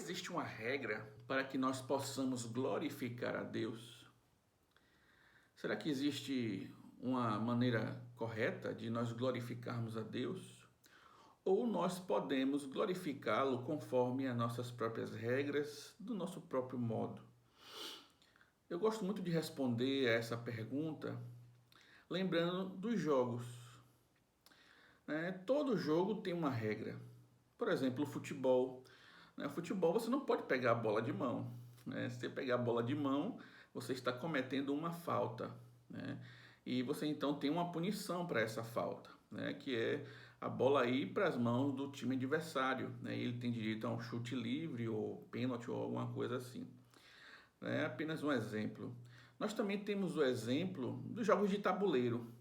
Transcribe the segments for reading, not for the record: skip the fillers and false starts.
existe uma regra para que nós possamos glorificar a Deus? Será que existe uma maneira correta de nós glorificarmos a Deus? Ou nós podemos glorificá-lo conforme as nossas próprias regras, do nosso próprio modo? Eu gosto muito de responder a essa pergunta lembrando dos jogos. Todo jogo tem uma regra. Por exemplo, o futebol. Futebol você não pode pegar a bola de mão. Se você pegar a bola de mão, você está cometendo uma falta. E você então tem uma punição para essa falta, que é a bola ir para as mãos do time adversário. Ele tem direito a um chute livre ou pênalti ou alguma coisa assim. É apenas um exemplo. Nós também temos o exemplo dos jogos de tabuleiro.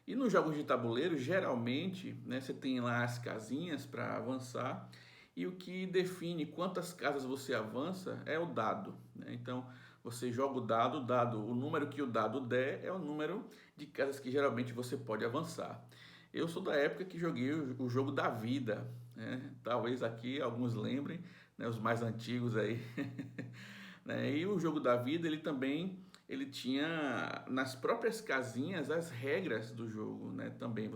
E nos jogos de tabuleiro, geralmente, você tem lá as casinhas para avançar e o que define quantas casas você avança é o dado. Então, você joga o dado, o número que o dado der é o número de casas que geralmente você pode avançar. Eu sou da época que joguei o jogo da vida. Talvez aqui alguns lembrem, os mais antigos aí. E o jogo da vida, ele tinha nas próprias casinhas as regras do jogo, Também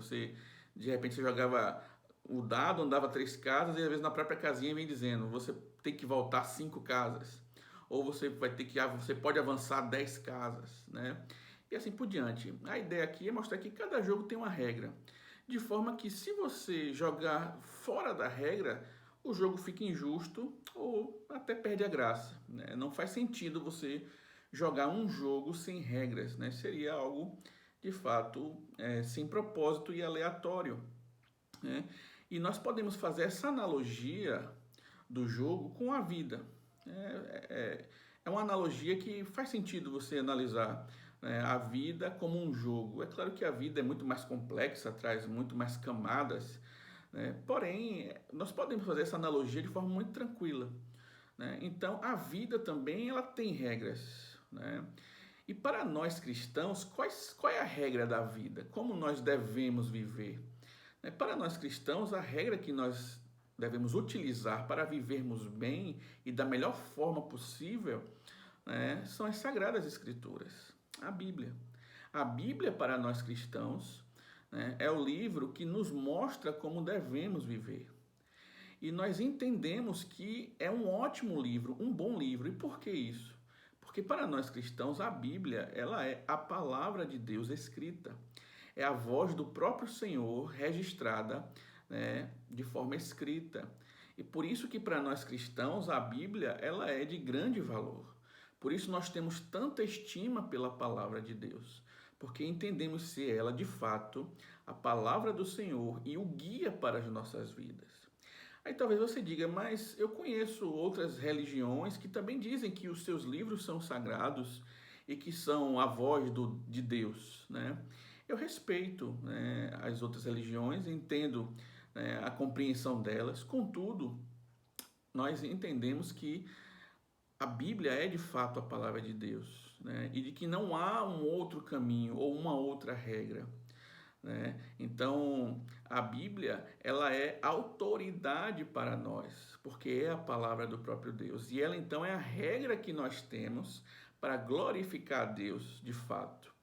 de repente você jogava o dado, andava 3 casas e às vezes na própria casinha vem dizendo, você tem que voltar 5 casas, ou você pode avançar 10 casas, E assim por diante. A ideia aqui é mostrar que cada jogo tem uma regra, de forma que se você jogar fora da regra, o jogo fica injusto ou até perde a graça. Não faz sentido você jogar um jogo sem regras, Seria algo, de fato, sem propósito e aleatório. E nós podemos fazer essa analogia do jogo com a vida. É uma analogia que faz sentido você analisar a vida como um jogo. É claro que a vida é muito mais complexa, traz muito mais camadas, porém, nós podemos fazer essa analogia de forma muito tranquila. Então, a vida também ela tem regras. E para nós cristãos, qual é a regra da vida? Como nós devemos viver? Para nós cristãos, a regra que nós devemos utilizar para vivermos bem e da melhor forma possível são as Sagradas Escrituras, a Bíblia. A Bíblia, para nós cristãos, é o livro que nos mostra como devemos viver. E nós entendemos que é um ótimo livro, um bom livro. E por que isso? Porque para nós cristãos, a Bíblia ela é a palavra de Deus escrita. É a voz do próprio Senhor registrada de forma escrita. E por isso que para nós cristãos, a Bíblia ela é de grande valor. Por isso nós temos tanta estima pela palavra de Deus, porque entendemos ser ela de fato a palavra do Senhor e o guia para as nossas vidas. Aí talvez você diga, mas eu conheço outras religiões que também dizem que os seus livros são sagrados e que são a voz de Deus, Eu respeito as outras religiões, entendo a compreensão delas, contudo, nós entendemos que a Bíblia é de fato a palavra de Deus, e de que não há um outro caminho ou uma outra regra. Então, a Bíblia ela é autoridade para nós, porque é a palavra do próprio Deus. E ela então é a regra que nós temos para glorificar a Deus de fato.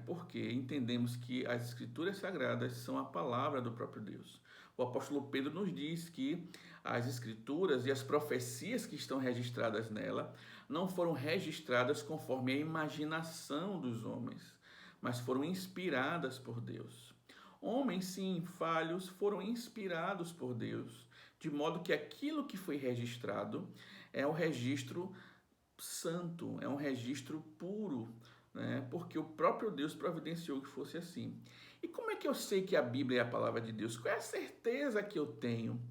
Porque entendemos que as Escrituras Sagradas são a palavra do próprio Deus. O apóstolo Pedro nos diz que as Escrituras e as profecias que estão registradas nela não foram registradas conforme a imaginação dos homens, mas foram inspiradas por Deus. Homens, sim, falhos, foram inspirados por Deus, de modo que aquilo que foi registrado é um registro santo, é um registro puro, porque o próprio Deus providenciou que fosse assim. E como é que eu sei que a Bíblia é a palavra de Deus? Qual é a certeza que eu tenho?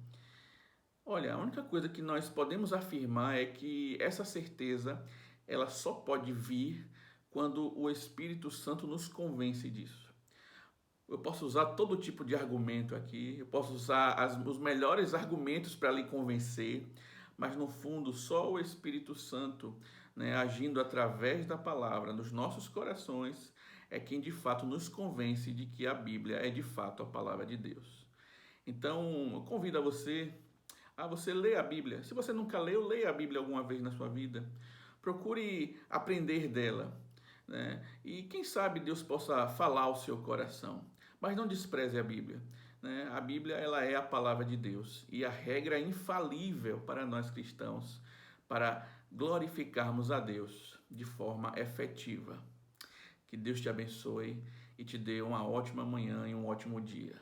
Olha, a única coisa que nós podemos afirmar é que essa certeza ela só pode vir quando o Espírito Santo nos convence disso. Eu posso usar todo tipo de argumento aqui, eu posso usar os melhores argumentos para lhe convencer, mas no fundo só o Espírito Santo, agindo através da palavra nos nossos corações, é quem de fato nos convence de que a Bíblia é de fato a palavra de Deus. Então, eu convido a você Ah, você lê a Bíblia. Se você nunca leu, leia a Bíblia alguma vez na sua vida. Procure aprender dela, né? E quem sabe Deus possa falar ao seu coração. Mas não despreze a Bíblia, né? A Bíblia, ela é a palavra de Deus e a regra infalível para nós cristãos para glorificarmos a Deus de forma efetiva. Que Deus te abençoe e te dê uma ótima manhã e um ótimo dia.